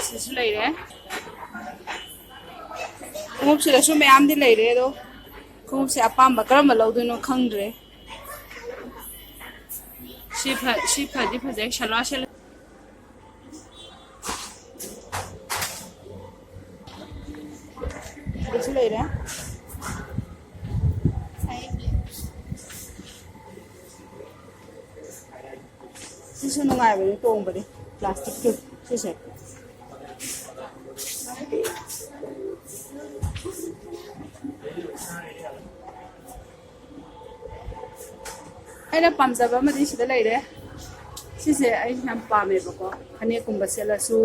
Sisu leire. Khumup sida su mayam di leire do. Khumup se apamba karamba lawdoino khangdre. Shifa di phajai shalwa shal. Sisu leire. Sisu nungai bani tong bani plastic tu sise. Ada pamjaba madi sida leire. Sise ai ham pame bako. Khane kumba sela su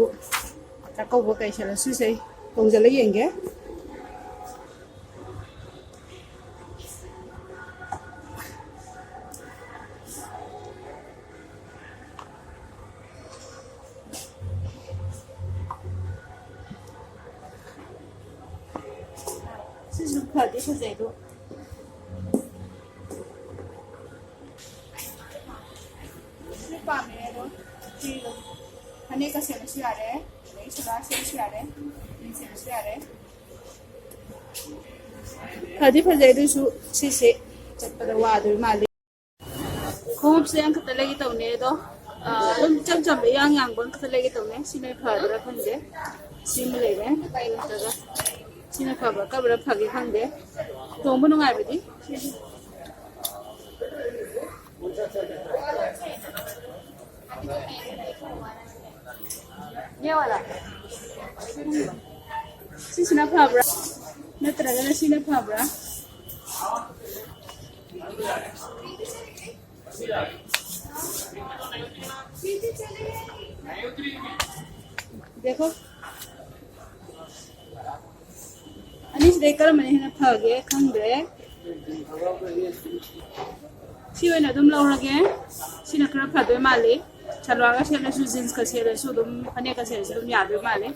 takau bo kai sela su sei tongjala yenge. Sisu khadi phajai do. Hane ka sela su yare, nei sela su yare, nei sela su yare. Khadi phajai du su sise chatpada wa du mali. Khumup se ang khatalagi tawne do. Dum cham cham yang bon khatalagi tawne sine phadra khangde. Sim leire. Taga sine phaba kabra phagi khangde. Tongbu nungai bidi. Ye wala. Sina phabra. Natraga na sina phabra. देखो अनिश देखकर मैंने ना भागे खंडे सिवे ना तुम लोग लगे सिनकरा भागे माले चलवागा सेले सु जींस का सेले सु तुम अनेक का सेले सु तुम याद माले